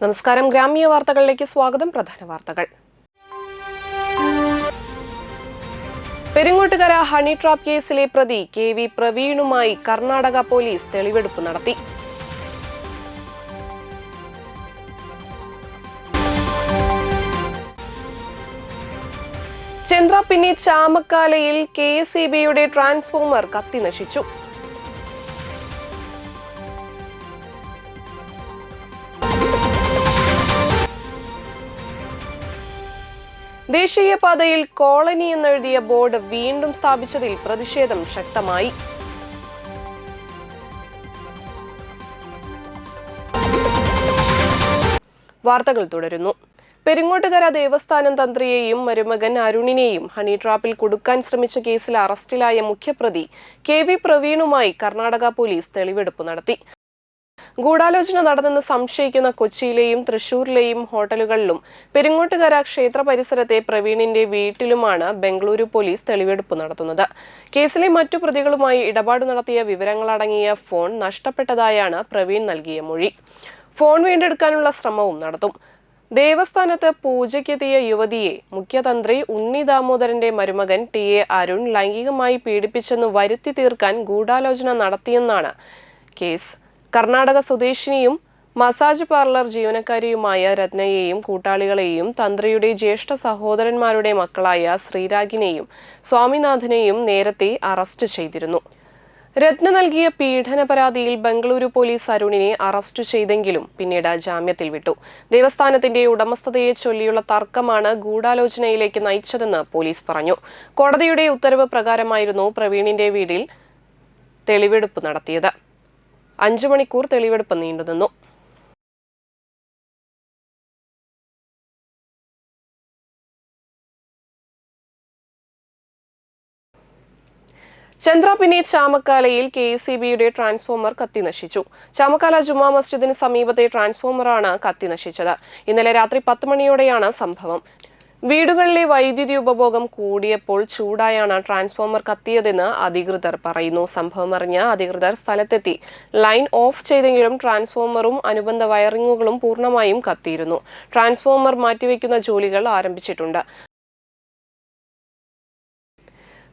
നമസ്കാരം. ഗ്രാമീയ വാർത്തകളിലേക്ക് സ്വാഗതം. പ്രധാന വാർത്തകൾ. പെരിങ്ങോട്ടുകര ഹണി ട്രാപ്പ് കേസിലെ പ്രതി KV പ്രവീണുമായി കർണാടക പോലീസ് തെളിവെടുപ്പ് നടത്തി. ചന്ദ്രാപിന്നി ചാമക്കാലയിൽ KSEBയുടെ ട്രാൻസ്ഫോമർ കത്തിനശിച്ചു. ദേശീയപാതയിൽ കോളനി എന്നെഴുതിയ ബോർഡ് വീണ്ടും സ്ഥാപിച്ചതിൽ പ്രതിഷേധം ശക്തമായി. വാർത്തകൾ തുടരുന്നു. പെരിങ്ങോട്ടുകര ദേവസ്ഥാനം തന്ത്രിയെയും മരുമകൻ അരുണിനെയും ഹണി ട്രാപ്പിൽ കുടുക്കാൻ ശ്രമിച്ച കേസിൽ അറസ്റ്റിലായ മുഖ്യപ്രതി KV പ്രവീണുമായി കർണാടക പോലീസ് തെളിവെടുപ്പ് നടത്തി. ഗൂഢാലോചന നടന്നെന്ന് സംശയിക്കുന്ന കൊച്ചിയിലെയും തൃശൂരിലെയും ഹോട്ടലുകളിലും പെരിങ്ങോട്ടുകര ക്ഷേത്ര പരിസരത്തെ പ്രവീണിന്റെ വീട്ടിലുമാണ് ബംഗളൂരു പോലീസ് തെളിവെടുപ്പ് നടത്തുന്നത്. കേസിലെ മറ്റു പ്രതികളുമായി ഇടപാട് നടത്തിയ വിവരങ്ങളടങ്ങിയ ഫോൺ നഷ്ടപ്പെട്ടതായാണ് പ്രവീൺ നൽകിയ മൊഴി. ഫോൺ വീണ്ടെടുക്കാനുള്ള ശ്രമവും നടത്തും. ദേവസ്ഥാനത്ത് പൂജയ്ക്കെത്തിയ യുവതിയെ മുഖ്യതന്ത്രി ഉണ്ണി ദാമോദരന്റെ മരുമകൻ TA അരുൺ ലൈംഗികമായി പീഡിപ്പിച്ചെന്ന് വരുത്തി തീർക്കാൻ ഗൂഢാലോചന നടത്തിയെന്നാണ് കേസ്. കർണാടക സ്വദേശിനിയും മസാജ് പാർലർ ജീവനക്കാരിയുമായ രത്നയെയും കൂട്ടാളികളെയും തന്ത്രിയുടെ ജ്യേഷ്ഠ സഹോദരന്മാരുടെ മക്കളായ ശ്രീരാഗിനെയും സ്വാമിനാഥനെയും നേരത്തെ അറസ്റ്റ് ചെയ്തിരുന്നു. രത്ന നൽകിയ പീഡന പരാതിയിൽ ബംഗളൂരു പോലീസ് അരുണിനെ അറസ്റ്റ് ചെയ്തെങ്കിലും പിന്നീട് ജാമ്യത്തിൽ വിട്ടു. ദേവസ്ഥാനത്തിന്റെ ഉടമസ്ഥതയെ ചൊല്ലിയുള്ള തർക്കമാണ് ഗൂഢാലോചനയിലേക്ക് നയിച്ചതെന്ന് പോലീസ് പറഞ്ഞു. കോടതിയുടെ ഉത്തരവ് പ്രകാരമായിരുന്നു പ്രവീണിന്റെ വീട്ടിൽ തെളിവെടുപ്പ് നടത്തിയത്. 5 മണിക്കൂർ തെളിവെടുപ്പ് നീണ്ടുനിന്നു. ചന്ദ്രാപിന്നി ചാമക്കാലയിൽ KSEBയുടെ ട്രാൻസ്ഫോമർ കത്തിനശിച്ചു. ചാമക്കാല ജുമാ മസ്ജിദിന് സമീപത്തെ ട്രാൻസ്ഫോമറാണ് കത്തിനശിച്ചത്. ഇന്നലെ രാത്രി 10 മണിയോടെയാണ് സംഭവം. വീടുകളിലെ വൈദ്യുതി ഉപഭോഗം കൂടിയപ്പോൾ ചൂടായാണ് ട്രാൻസ്ഫോമർ കത്തിയതെന്ന് അധികൃതർ പറയുന്നു. സംഭവമറിഞ്ഞ അധികൃതർ സ്ഥലത്തെത്തി ലൈൻ ഓഫ് ചെയ്തെങ്കിലും ട്രാൻസ്ഫോമറും അനുബന്ധ വയറിങ്ങുകളും പൂർണ്ണമായും കത്തിയിരുന്നു. ട്രാൻസ്ഫോമർ മാറ്റിവെക്കുന്ന ജോലികൾ ആരംഭിച്ചിട്ടുണ്ട്.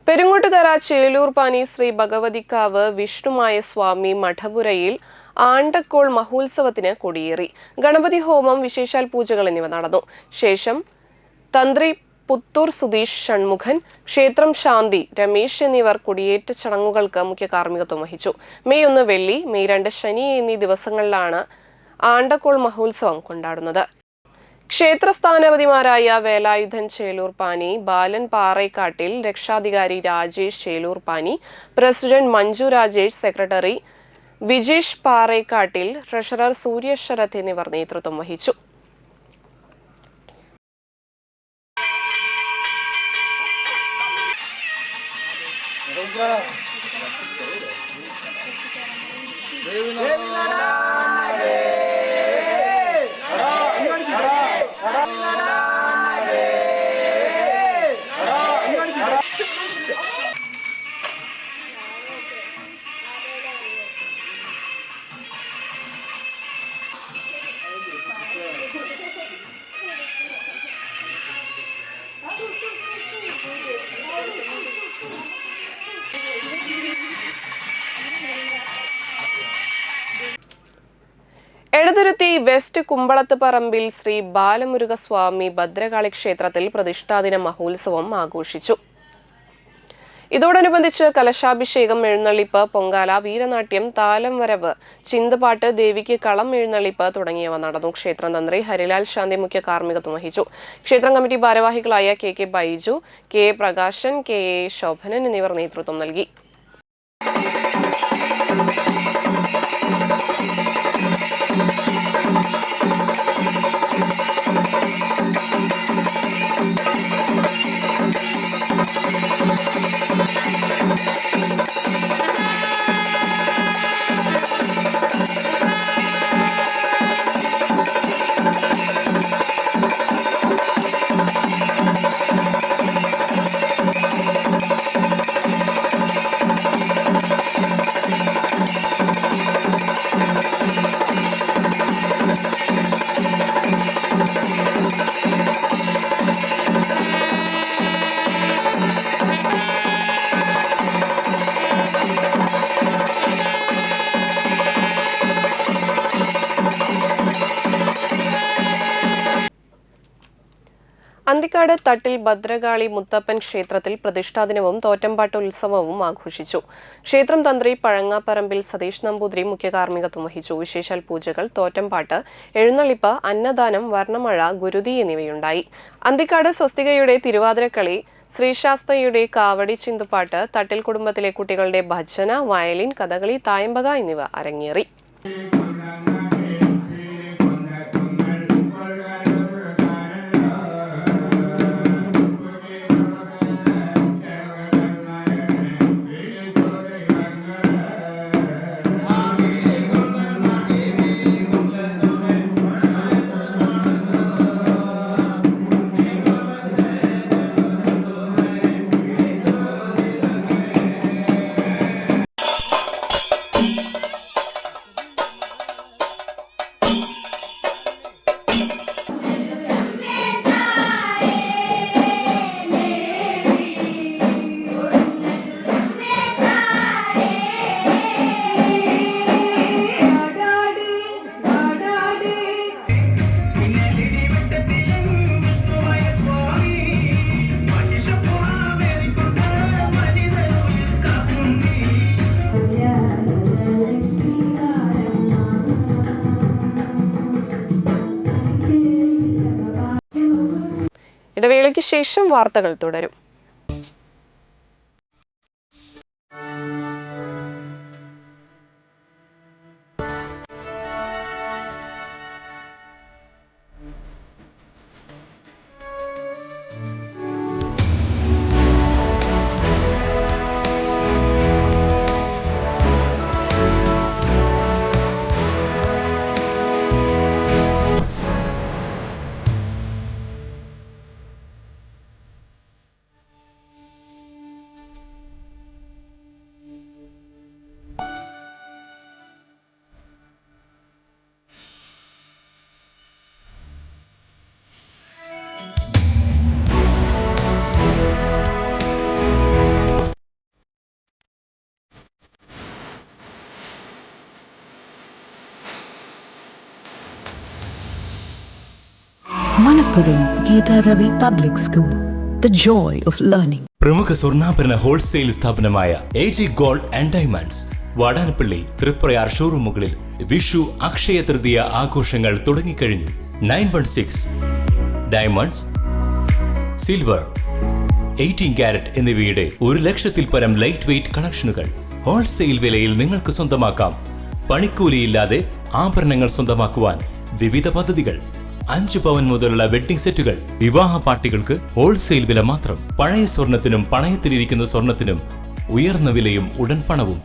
പെരിങ്ങോട്ടുകര ചേലൂർപാനി ശ്രീ ഭഗവതിക്കാവ് വിഷ്ണുമായ സ്വാമി മഠപുരയിൽ ആണ്ടക്കോൾ മഹോത്സവത്തിന് കൊടിയേറി. ഗണപതി ഹോമം, വിശേഷാൽ പൂജകൾ എന്നിവ നടന്നു. ശേഷം തന്ത്രി പുത്തൂർ സുധീഷ് ഷൺമുഖൻ, ക്ഷേത്രം ശാന്തി രമേശ് എന്നിവർ കൊടിയേറ്റ ചടങ്ങുകൾക്ക് മുഖ്യ കാർമ്മികത്വം വഹിച്ചു. മെയ് 1 വെള്ളി, മെയ് 2 ശനി എന്നീ ദിവസങ്ങളിലാണ് ആണ്ടക്കോൾ മഹോത്സവം കൊണ്ടാടുന്നത്. ക്ഷേത്രസ്ഥാനപതിമാരായ വേലായുധൻ ചേലൂർപാനി, ബാലൻ പാറേക്കാട്ടിൽ, രക്ഷാധികാരി Rajesh Chelurpani, president Manju Rajesh, secretary Vijesh Parekkattil, treasurer Surya Sarath എന്നിവർ നേതൃത്വം വഹിച്ചു. എടതുരുത്തി വെസ്റ്റ് കുമ്പളത്ത് പറമ്പിൽ ശ്രീ ബാലമുരുകസ്വാമി ഭദ്രകാളി ക്ഷേത്രത്തിൽ പ്രതിഷ്ഠാദിന മഹോത്സവം ആഘോഷിച്ചു. ഇതോടനുബന്ധിച്ച് കലശാഭിഷേകം, എഴുന്നള്ളിപ്പ്, പൊങ്കാല, വീരനാട്യം, താലം വരവ്, ചിന്തപാട്ട്, ദേവിക്ക് കളം എഴുന്നള്ളിപ്പ് തുടങ്ങിയവ നടന്നു. ക്ഷേത്രം തന്ത്രി ഹരിലാൽ ശാന്തി മുഖ്യ കാർമ്മികത്വം വഹിച്ചു. ക്ഷേത്രം കമ്മിറ്റി ഭാരവാഹികളായ KK Baiju, KA Prakashan, KA Shobhanan എന്നിവർ നേതൃത്വം നൽകി. അന്തിക്കാട് തട്ടിൽ ഭദ്രകാളി മുത്തപ്പൻ ക്ഷേത്രത്തിൽ പ്രതിഷ്ഠാദിനവും തോറ്റമ്പാട്ട് ഉത്സവവും ആഘോഷിച്ചു. ക്ഷേത്രം തന്ത്രി പഴങ്ങാപ്പറമ്പിൽ സതീഷ് നമ്പൂതിരി മുഖ്യ കാർമ്മികത്വം വഹിച്ചു. വിശേഷാൽ പൂജകൾ, തോറ്റമ്പാട്ട്, എഴുന്നള്ളിപ്പ്, അന്നദാനം, വർണ്ണമഴ, ഗുരുതി എന്നിവയുണ്ടായി. അന്തിക്കാട് സ്വസ്തികയുടെ തിരുവാതിരക്കളി, ശ്രീശാസ്തയുടെ കാവടി ചിന്തുപാട്ട്, തട്ടിൽ കുടുംബത്തിലെ കുട്ടികളുടെ ഭജന, വയലിൻ, കഥകളി, തായമ്പക എന്നിവ അരങ്ങേറി. ഇടവേളയ്ക്ക് ശേഷം വാർത്തകൾ തുടരും. Manappuram Geeta Ravi Public School, the joy of learning. പ്രമുഖ സ്വർണ്ണാഭരണ ഹോൾസെയിൽ സ്ഥാപനമായ AG gold and diamonds Vatanappally Triprayar ഷോറൂമുകളിൽ വിഷു അക്ഷയ തൃതീയ ആഘോഷങ്ങൾ തുടങ്ങിക്കഴിഞ്ഞു. 916 ഡയമണ്ട്സ്, സിൽവർ, 18 കാരറ്റ് എന്നിവയുടെ 1,00,000-ൽ പരം ലൈറ്റ് വെയ്റ്റ് കളക്ഷനുകൾ ഹോൾസെയിൽ വിലയിൽ നിങ്ങൾക്ക് സ്വന്തമാക്കാം. പണിക്കൂലിയില്ലാതെ ആഭരണങ്ങൾ സ്വന്തമാക്കുവാൻ വിവിധ പദ്ധതികൾ. 5 പവൻ മുതലുള്ള വെഡ്ഡിംഗ് സെറ്റുകൾ. വിവാഹ പാർട്ടികൾക്ക് ഹോൾസെയിൽ വില മാത്രം. പഴയ സ്വർണത്തിനും പണയത്തിലിരിക്കുന്ന സ്വർണത്തിനും ഉയർന്ന വിലയും ഉടൻ പണവും.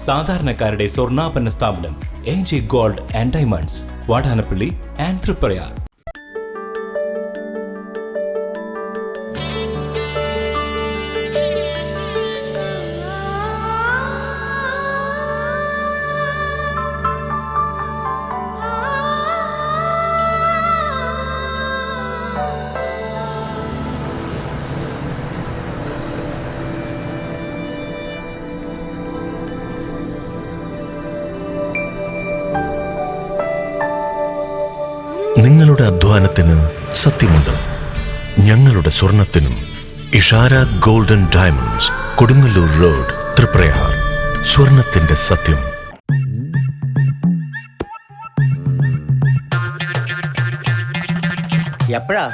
സാധാരണക്കാരുടെ സ്വർണ്ണാഭരണ സ്ഥാപനം AG gold and diamonds, Vatanappally and Triprayar. നിങ്ങളുടെ അധ്വാനത്തിന് സത്യമുണ്ട്. ഞങ്ങളുടെ സ്വർണത്തിനും. Ishara golden diamonds, Kodungallur road, Triprayar. സ്വർണത്തിന്റെ സത്യം. എപ്പോഴാ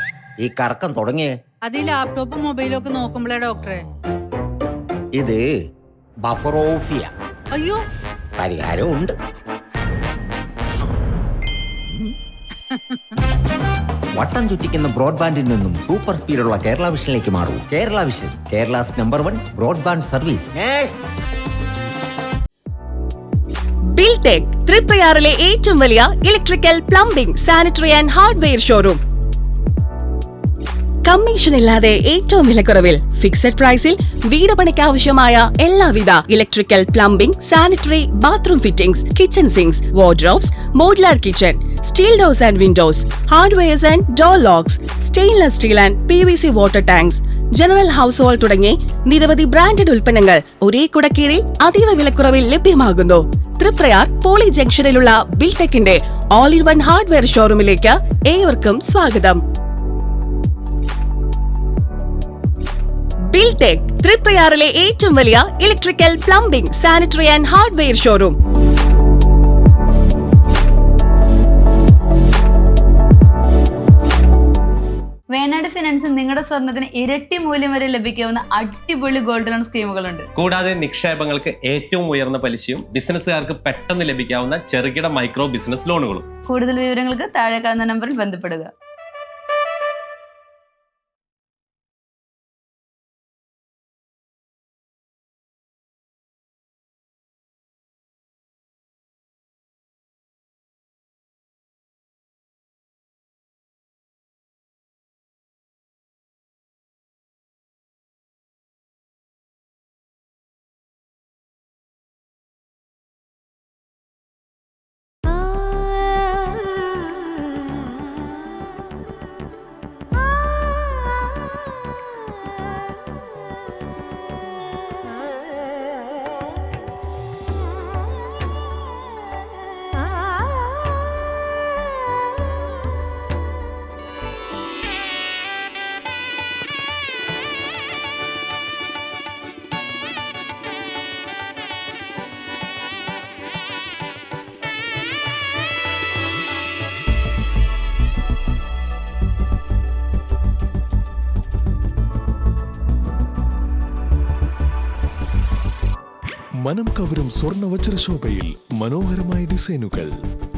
ഈ കറക്കം തുടങ്ങിയേ? അത് ഈ ലാപ്ടോപ്പും മൊബൈലും ഒക്കെ നോക്കുമ്പോഴേ ഡോക്ടറെ. ഇത് ബഫറോഫിയ. അയ്യോ, പരിഹാരം ഉണ്ട്. വട്ടം ചുറ്റിക്കുന്ന ബ്രോഡ്ബാൻഡിൽ നിന്നും സൂപ്പർ സ്പീഡുള്ള കേരള വിഷനിലേക്ക് മാറൂ. Kerala vision, Kerala's number 1 broadband service. Biltech തൃപ്രയാറിലെ ഏറ്റവും വലിയ electrical, plumbing, sanitary and hardware showroom. Commission ഇല്ലാതെ ഏറ്റവും വിലക്കുറവിൽ ഫിക്സഡ് പ്രൈസിൽ വീട് പണിക്ക് ആവശ്യമായ എല്ലാവിധ electrical, plumbing, sanitary, bathroom fittings, kitchen sinks, wardrobes, modular kitchen, steel doors and windows, hardwares and door locks, stainless steel and PVC water tanks, general household തുടങ്ങി നിരവധി ബ്രാൻഡഡ് ഉൽപ്പന്നങ്ങൾ ഒരേ കുടക്കീഴിൽ അതീവ വിലക്കുറവിൽ ലഭ്യമാകുന്നു. തൃപ്രയാർ പോളി ജംഗ്ഷനിലുള്ള ബിൽടെക്കിന്റെ ഓൾ ഇൻ വൺ ഹാർഡ്വെയർ ഷോറൂമിലേക്ക് ഏവർക്കും സ്വാഗതം. ബിൽടെക് തൃപ്രയാറിലെ ഏറ്റവും വലിയ electrical, plumbing, sanitary and hardware showroom. Venad ഫിനാൻസിൽ നിങ്ങളുടെ സ്വർണ്ണത്തിന് ഇരട്ടി മൂല്യം വരെ ലഭിക്കാവുന്ന അടിപൊളി ഗോൾഡ് ലോൺ സ്കീമുകളുണ്ട്. കൂടാതെ നിക്ഷേപങ്ങൾക്ക് ഏറ്റവും ഉയർന്ന പലിശയും ബിസിനസ്സുകാർക്ക് പെട്ടെന്ന് ലഭിക്കാവുന്ന ചെറുകിട മൈക്രോ ബിസിനസ് ലോണുകളും. കൂടുതൽ വിവരങ്ങൾക്ക് താഴെ കാണുന്ന നമ്പറിൽ ബന്ധപ്പെടുക. മനം കവരും സ്വർണ്ണ വജ്രശോഭയിൽ മനോഹരമായ ഡിസൈനുകൾ,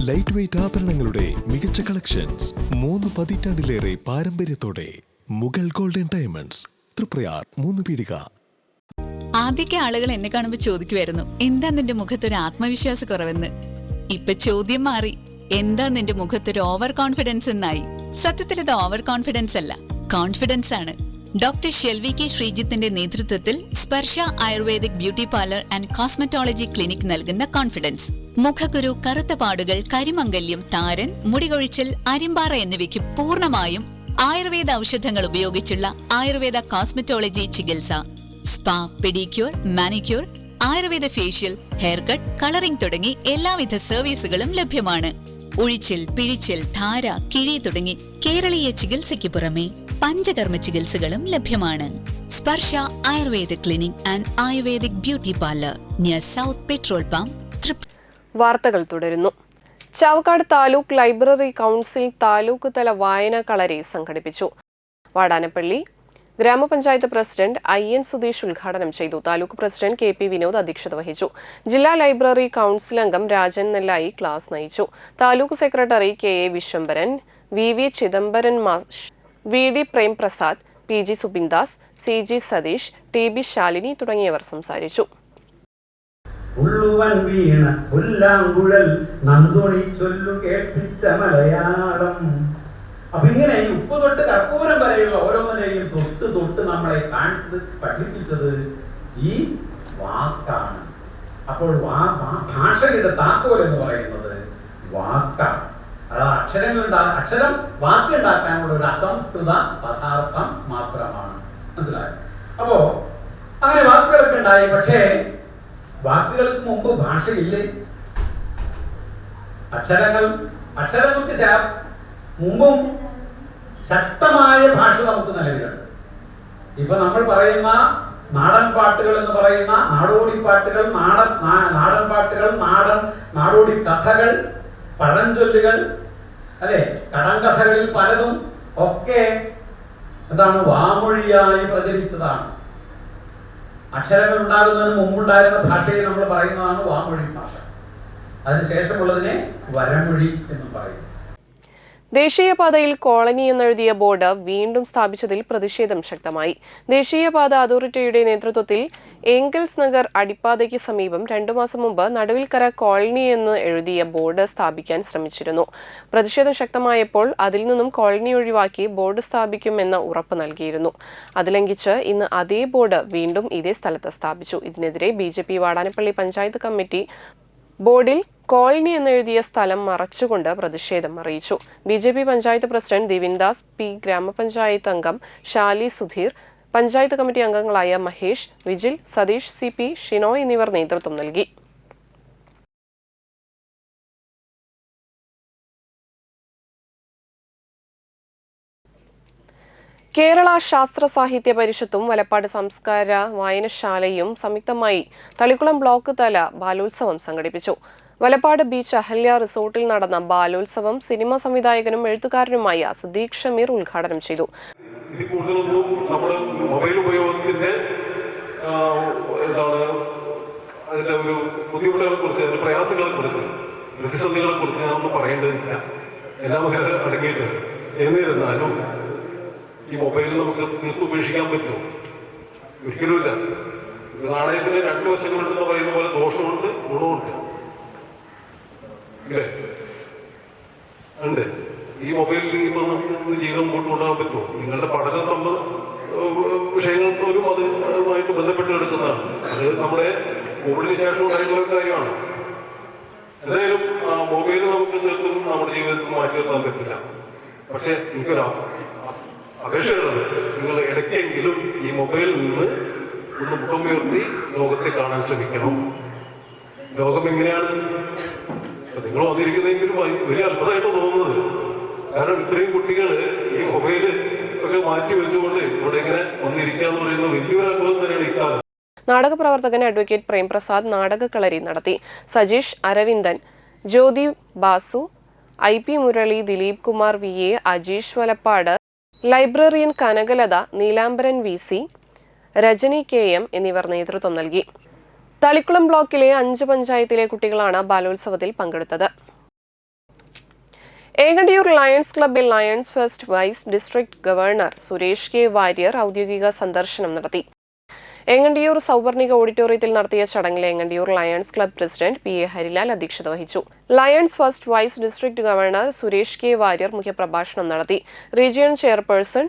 ലൈറ്റ് വെയ്റ്റ് ആഭരണങ്ങളുടെ മികച്ച കളക്ഷൻസ്, 3 പതിറ്റാണ്ടിലേറെ പാരമ്പര്യത്തോടെ മുഗൾ ഗോൾഡൻ ഡയമണ്ട്സ്, തൃപ്രയാർ 3 പീടിക. ആദ്യമൊക്കെ ആളുകൾ എന്നെ കാണുമ്പോൾ ചോദിക്കുമായിരുന്നു, എന്താ നിന്റെ മുഖത്തൊരു ആത്മവിശ്വാസ കുറവെന്ന്. ഇപ്പൊ ചോദ്യം മാറി, എന്താ നിന്റെ മുഖത്തൊരു ഓവർ കോൺഫിഡൻസ് എന്നായി. സത്യത്തിൽ ഇത് ഓവർ കോൺഫിഡൻസ് അല്ല, കോൺഫിഡൻസ് ആണ്. ഡോക്ടർ ഷെൽവി കെ ശ്രീജിത്തിന്റെ നേതൃത്വത്തിൽ Sparsha ayurvedic beauty parlour and cosmetology clinic നൽകുന്ന കോൺഫിഡൻസ്. മുഖക്കുരു, കറുത്ത പാടുകൾ, കരിമംഗല്യം, താരൻ, മുടികൊഴിച്ചൽ, അരിമ്പാറ എന്നിവയ്ക്ക് പൂർണ്ണമായും ആയുർവേദ ഔഷധങ്ങൾ ഉപയോഗിച്ചുള്ള ആയുർവേദ കോസ്മെറ്റോളജി ചികിത്സ. Spa, pedicure, manicure, Ayurveda facial, hair cut, colouring തുടങ്ങി എല്ലാവിധ സർവീസുകളും ലഭ്യമാണ്. ഉഴിച്ചിൽ, പിഴിച്ചിൽ, ധാര, കിഴി തുടങ്ങി കേരളീയ ചികിത്സയ്ക്ക് പുറമെ പഞ്ചകർമ്മ ചികിത്സകളും ലഭ്യമാണ്. Sparsha Ayurveda clinic and ayurvedic beauty parlour near south petrol pump. വാർത്തകൾ തുടരുന്നു. ചാവക്കാട് താലൂക്ക് ലൈബ്രറി കൗൺസിൽ താലൂക്ക് തല വായനാ കളരി സംഘടിപ്പിച്ചു. വാടാനപ്പള്ളി ഗ്രാമപഞ്ചായത്ത് പ്രസിഡന്റ് IN സുധീഷ് ഉദ്ഘാടനം ചെയ്തു. താലൂക്ക് പ്രസിഡന്റ് KP വിനോദ് അധ്യക്ഷത വഹിച്ചു. ജില്ലാ ലൈബ്രറി കൗൺസിൽ അംഗം രാജൻ നെല്ലായി ക്ലാസ് നയിച്ചു. Taluk secretary KA Vishwambharan, VV Chidambaran മാഷ്, VD Prem Prasad, PG സുബിൻദാസ്, CG Satheesh, TB Shalini തുടങ്ങിയവർ സംസാരിച്ചു. അപ്പൊ ഇങ്ങനെ ഈ ഉപ്പ് തൊട്ട് കർപ്പൂരം വരെയുള്ള ഓരോന്നിനെയും തൊട്ട് നമ്മളെ കാണിച്ചത് പഠിപ്പിച്ചത് ഈ വാക്കാണ്. അപ്പോൾ ഭാഷയുടെ താക്കോൽ എന്ന് പറയുന്നത് വാക്കാണ്. അതായത് അക്ഷരം വാക്കുണ്ടാക്കാനുള്ള ഒരു അസംസ്കൃത പദാർത്ഥം മാത്രമാണ്. മനസ്സിലായോ? അപ്പോ അങ്ങനെ വാക്കുകളൊക്കെ ഉണ്ടായി. പക്ഷേ വാക്കുകൾക്ക് മുമ്പ് ഭാഷയില്ലേ? അക്ഷരങ്ങൾക്ക് മുമ്പും ശക്തമായ ഭാഷ നമുക്ക് നിലവിലുണ്ട്. ഇപ്പൊ നമ്മൾ പറയുന്ന നാടൻ പാട്ടുകൾ എന്ന് പറയുന്ന നാടോടിപ്പാട്ടുകൾ, നാടൻ പാട്ടുകൾ, നാടോടി കഥകൾ, പഴഞ്ചൊല്ലുകൾ, അല്ലെ, കടങ്കഥകളിൽ പലതും ഒക്കെ എന്താണ് വാമൊഴിയായി പ്രചരിച്ചതാണ്. അക്ഷരങ്ങൾ ഉണ്ടാകുന്നതിന് മുമ്പുണ്ടായിരുന്ന ഭാഷയെ നമ്മൾ പറയുന്നതാണ് വാമൊഴി ഭാഷ. അതിനുശേഷമുള്ളതിനെ വരമൊഴി എന്നും പറയും. ദേശീയപാതയിൽ കോളനി എന്നെഴുതിയ ബോർഡ് വീണ്ടും സ്ഥാപിച്ചതിൽ പ്രതിഷേധം ശക്തമായി. ദേശീയപാത അതോറിറ്റിയുടെ നേതൃത്വത്തിൽ ഏംഗൽസ് നഗർ അടിപ്പാതയ്ക്ക് സമീപം 2 മാസം മുമ്പ് നടുവിൽക്കര കോളനി എന്ന് എഴുതിയ ബോർഡ് സ്ഥാപിക്കാൻ ശ്രമിച്ചിരുന്നു. പ്രതിഷേധം ശക്തമായപ്പോൾ അതിൽ നിന്നും കോളനി ഒഴിവാക്കി ബോർഡ് സ്ഥാപിക്കുമെന്ന ഉറപ്പ് നൽകിയിരുന്നു. അത് ലംഘിച്ച് ഇന്ന് അതേ ബോർഡ് വീണ്ടും ഇതേ സ്ഥലത്ത് സ്ഥാപിച്ചു. ഇതിനെതിരെ BJP വാടാനപ്പള്ളി പഞ്ചായത്ത് കമ്മിറ്റി ബോർഡിൽ കോളനി എന്നെഴുതിയ സ്ഥലം മറച്ചുകൊണ്ട് പ്രതിഷേധം അറിയിച്ചു. BJP പഞ്ചായത്ത് പ്രസിഡന്റ് ദിവിൻദാസ് P, ഗ്രാമപഞ്ചായത്ത് അംഗം ഷാലി സുധീർ, പഞ്ചായത്ത് കമ്മിറ്റി അംഗങ്ങളായ മഹേഷ്, വിജിൽ, സതീഷ്, CP, ഷിനോയ് എന്നിവർ നേതൃത്വം നൽകി. കേരള ശാസ്ത്ര സാഹിത്യ പരിഷത്തും വലപ്പാട് സംസ്കാര വായനശാലയും സംയുക്തമായി തളിക്കുളം ബ്ലോക്ക് തല ബാലോത്സവം സംഘടിപ്പിച്ചു. വലപ്പാട് ബീച്ച് അഹല്യ റിസോർട്ടിൽ നടന്ന ബാലോത്സവം സിനിമാ സംവിധായകനും എഴുത്തുകാരനുമായ സിദ്ദീഖ് ഷമീർ ഉദ്ഘാടനം ചെയ്തു. നമ്മുടെ മൊബൈൽ ഉപയോഗത്തിന്റെ അതിന്റെ ഒരു ബുദ്ധിമുട്ടുകളെ കുറിച്ച്, അതിന്റെ പ്രയാസങ്ങളെ കുറിച്ച്, പ്രതിസന്ധികളെ കുറിച്ച് നമ്മൾ പറയേണ്ടതില്ല. എല്ലാം അടങ്ങിയിട്ട്. എന്നിരുന്നാലും ഈ മൊബൈലിൽ നമുക്ക് ഉപേക്ഷിക്കാൻ പറ്റുമോ? ഒരിക്കലുമില്ല. നാണയത്തിന് രണ്ട് വശങ്ങളുണ്ടെന്ന് പറയുന്ന പോലെ ദോഷമുണ്ട്, ഗുണമുണ്ട്. ഇല്ലേ? ഉണ്ട്. ഈ മൊബൈലിൽ ഇപ്പൊ നമുക്ക് ജീവിതം മുമ്പോട്ട് കൊണ്ടുപോകാൻ പറ്റുമോ? നിങ്ങളുടെ പഠന വിഷയങ്ങൾ പോലും അതുമായിട്ട് ബന്ധപ്പെട്ട് എടുക്കുന്നതാണ്. അത് നമ്മുടെ കോവിഡിന് ശേഷം ഉണ്ടായിട്ടുള്ള ഒരു കാര്യമാണ്. എന്തായാലും മൊബൈൽ നമുക്ക് തീർത്തും നമ്മുടെ ജീവിതത്തിൽ മാറ്റി നിർത്താൻ പറ്റില്ല. പക്ഷെ എനിക്കൊരു അപേക്ഷയുള്ളത്, നിങ്ങൾ ഇടയ്ക്കെങ്കിലും ഈ മൊബൈലിൽ നിന്ന് ഒന്ന് മുഖമുയർത്തി ലോകത്തെ കാണാൻ ശ്രമിക്കണം. ലോകം എങ്ങനെയാണ് നിങ്ങൾ വന്നിരിക്കുന്നതെങ്കിലും വലിയ അത്ഭുതമായിട്ട് തോന്നുന്നത്. കാരണം ഇത്രയും കുട്ടികൾ ഈ മൊബൈല് ഒക്കെ മാറ്റി വെച്ചുകൊണ്ട് ഇവിടെ ഇങ്ങനെ വന്നിരിക്കാന്ന് പറയുന്നത് വലിയൊരു അത്ഭുതം തന്നെയാണ് ഇക്കാലം. നാടകപ്രവർത്തകൻ അഡ്വക്കേറ്റ് പ്രേംപ്രസാദ് നാടകക്കളരി നടത്തി. Sajeesh, Aravindan, Jyothi Basu, IP Murali, Dileep Kumar VA, Ajeesh Valappad, librarian Kanakalatha, Neelambaran VC, Rajani KM എന്നിവർ നേതൃത്വം നൽകി. തളിക്കുളം ബ്ലോക്കിലെ 5 പഞ്ചായത്തിലെ കുട്ടികളാണ് ബാലോത്സവത്തിൽ പങ്കെടുത്തത്. ഏങ്ങണ്ടിയൂർ ലയൺസ് ക്ലബ്ബിൽ lions first vice district governor Suresh K. Warrier ഔദ്യോഗിക സന്ദർശനം നടത്തി. ഏങ്ങണ്ടിയൂർ സൗവർണിക ഓഡിറ്റോറിയത്തിൽ നടത്തിയ ചടങ്ങിൽ Engandiyoor lions club president PA Harilal അധ്യക്ഷത വഹിച്ചു. Lions first vice district governor Suresh K. Warrier മുഖ്യപ്രഭാഷണം നടത്തി. Region chairperson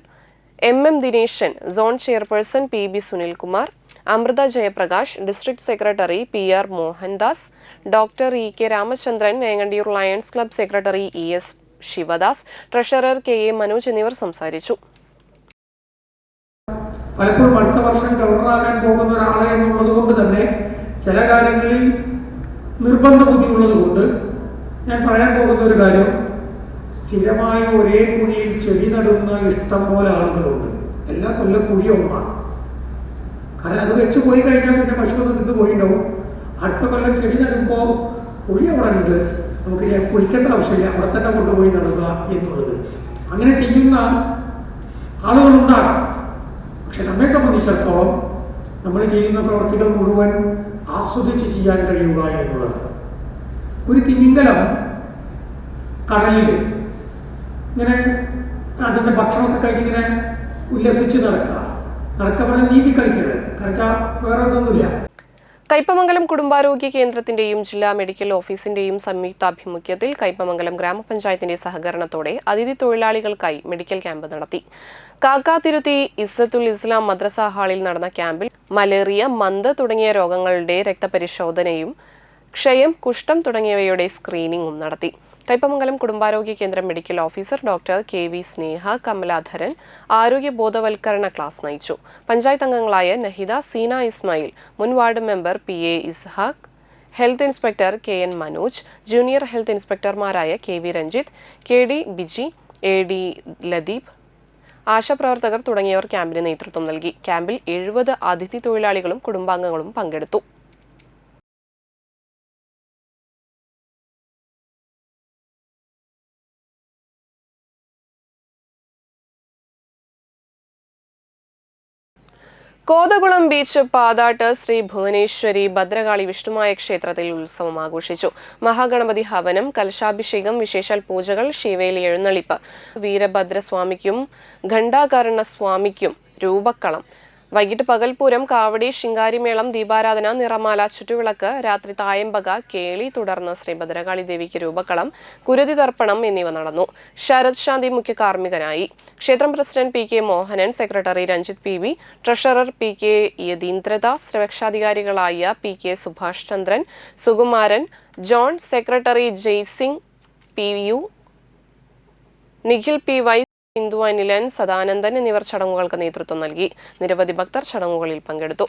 MM Dineshan, zone chairperson PB Sunilkumar, Amritha Jayaprakash, district secretary PR Mohandas, doctor EK Ramachandran, Engandiyoor lions club secretary ES Sivadas, treasurer KA Manoj എന്നിവർ സംസാരിച്ചു. പലപ്പോഴും അടുത്ത വർഷം ഗവർണറാകാൻ പോകുന്ന ഒരാളെ എന്നുള്ളത് കൊണ്ട് തന്നെ ചില കാര്യങ്ങളിൽ നിർബന്ധ ബുദ്ധി ഉള്ളത് കൊണ്ട് ഞാൻ പറയാൻ പോകുന്ന ഒരു കാര്യം, സ്ഥിരമായ ഒരേ കുഴിയിൽ ചെടി നടുന്ന ഇഷ്ടം പോലെ ആളുകളുണ്ട്. എല്ലാ കൊല്ലം കുഴി ഒന്നാണ്. കാരണം അത് വെച്ച് പോയി കഴിഞ്ഞാൽ പിന്നെ പശു ഒന്ന് തിന്ന് പോയിണ്ടാവും. അടുത്ത കൊല്ലം ചെടി നടുമ്പോൾ കുഴി അവിടെ ഉണ്ട്, നമുക്ക് കുഴിക്കേണ്ട ആവശ്യമില്ല, അവിടെ തന്നെ കൊണ്ടുപോയി നടുക എന്നുള്ളത്. അങ്ങനെ ചെയ്യുന്ന ആളുകളുണ്ടാകും. പക്ഷെ നമ്മെ സംബന്ധിച്ചിടത്തോളം നമ്മൾ ചെയ്യുന്ന പ്രവർത്തികൾ മുഴുവൻ ആസ്വദിച്ച് ചെയ്യാൻ കഴിയുക എന്നുള്ളതാണ്. ഒരു തിമിംഗലം കടലിൽ ഇങ്ങനെ അതിൻ്റെ ഭക്ഷണമൊക്കെ കഴിഞ്ഞ് ഇങ്ങനെ ഉല്ലസിച്ച് നടക്കുക പറഞ്ഞാൽ നീന്തി കളിക്കരുത്. കളിച്ചാൽ വേറെ ഒന്നുമില്ല. കയ്പമംഗലം കുടുംബാരോഗ്യ കേന്ദ്രത്തിന്റെയും ജില്ലാ മെഡിക്കൽ ഓഫീസിന്റെയും സംയുക്താഭിമുഖ്യത്തിൽ കയ്പമംഗലം ഗ്രാമപഞ്ചായത്തിന്റെ സഹകരണത്തോടെ അതിഥി തൊഴിലാളികൾക്കായി മെഡിക്കൽ ക്യാമ്പ് നടത്തി. കാക്കാതിരുത്തി ഇസ്സത്തുൽ ഇസ്ലാം മദ്രസ ഹാളിൽ നടന്ന ക്യാമ്പിൽ മലേറിയ, മന്ത് തുടങ്ങിയ രോഗങ്ങളുടെ രക്തപരിശോധനയും ക്ഷയം, കുഷ്ഠം തുടങ്ങിയവയുടെ സ്ക്രീനിംഗും നടത്തി. കയ്പമംഗലം കുടുംബാരോഗ്യ കേന്ദ്രം മെഡിക്കൽ ഓഫീസർ ഡോക്ടർ KV സ്നേഹ കമലാധരൻ ആരോഗ്യ ബോധവൽക്കരണ ക്ലാസ് നയിച്ചു. പഞ്ചായത്ത് അംഗങ്ങളായ നഹിദ, സീന ഇസ്മായിൽ, മുൻ ward member PA Ishaq, health inspector KN Manoj, junior health ഇൻസ്പെക്ടർമാരായ KV Ranjith, KD Biji, AD Ladeep, ആശാപ്രവർത്തകർ തുടങ്ങിയവർ ക്യാമ്പിന് നേതൃത്വം നൽകി. ക്യാമ്പിൽ 70 അതിഥി തൊഴിലാളികളും കുടുംബാംഗങ്ങളും പങ്കെടുത്തു. കോതകുളം ബീച്ച് പാതാട്ട് ശ്രീ ഭുവനേശ്വരി ഭദ്രകാളി വിഷ്ണുമായ ക്ഷേത്രത്തിൽ ഉത്സവം ആഘോഷിച്ചു. മഹാഗണപതി ഹവനം, കലശാഭിഷേകം, വിശേഷാൽ പൂജകൾ, ശിവേലി എഴുന്നള്ളിപ്പ്, വീരഭദ്രസ്വാമിക്കും ഘണ്ടാകർണ സ്വാമിക്കും രൂപക്കളം, വൈകിട്ട് പകൽപൂരം, കാവടി, ശിങ്കാരിമേളം, ദീപാരാധന, നിറമാല, ചുറ്റുവിളക്ക്, രാത്രി തായമ്പക, കേളി, തുടർന്ന് ശ്രീ ഭദ്രകാളി ദേവിക്ക് രൂപക്കളം, കുരുതി തർപ്പണം എന്നിവ നടന്നു. ശരത് ശാന്തി മുഖ്യ കാർമ്മികനായി. ക്ഷേത്രം president PK Mohanan, secretary Ranjith PV, treasurer PK Yatheendradas, രക്ഷാധികാരികളായ PK Subhash Chandran, Sukumaran, John, secretary Jaising PU, Nikhil PY, Indu Anilan, Sadanandan എന്നിവർ ചടങ്ങുകൾക്ക് നേതൃത്വം നൽകി. നിരവധി ഭക്തർ ചടങ്ങുകളിൽ പങ്കെടുത്തു.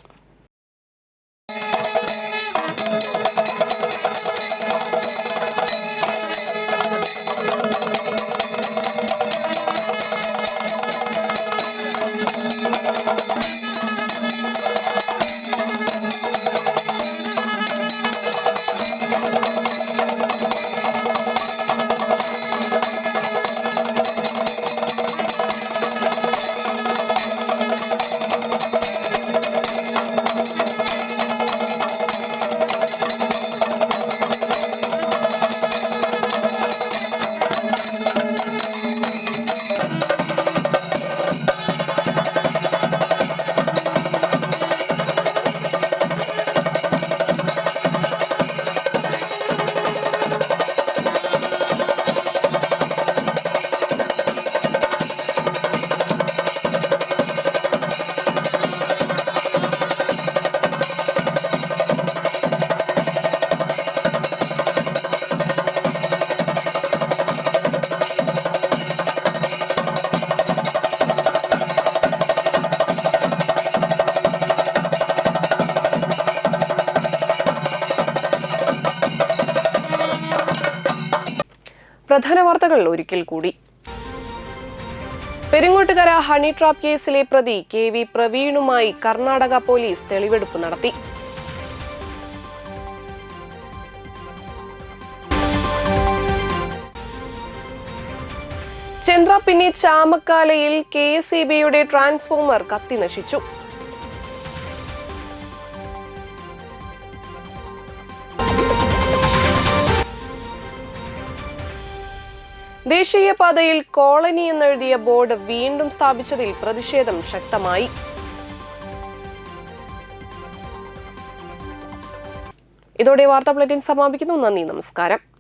പ്രധാന വാർത്തകൾ ഒരിക്കൽ കൂടി. പെരിങ്ങോട്ടുകര ഹണി ട്രാപ്പ് കേസിലെ പ്രതി KV പ്രവീണുമായി കർണാടക പോലീസ് തെളിവെടുപ്പ് നടത്തി. ചന്ദ്രാപിന്നി ചാമക്കാലയിൽ KSEBയുടെ ട്രാൻസ്ഫോമർ കത്തി നശിച്ചു. ദേശീയപാതയിൽ കോളനി എന്നെഴുതിയ ബോർഡ് വീണ്ടും സ്ഥാപിച്ചതിൽ പ്രതിഷേധം ശക്തമായി. ഇതോടെ വാർത്താ ബുള്ളറ്റിൻ സമാപിക്കുന്നു. നന്ദി, നമസ്കാരം.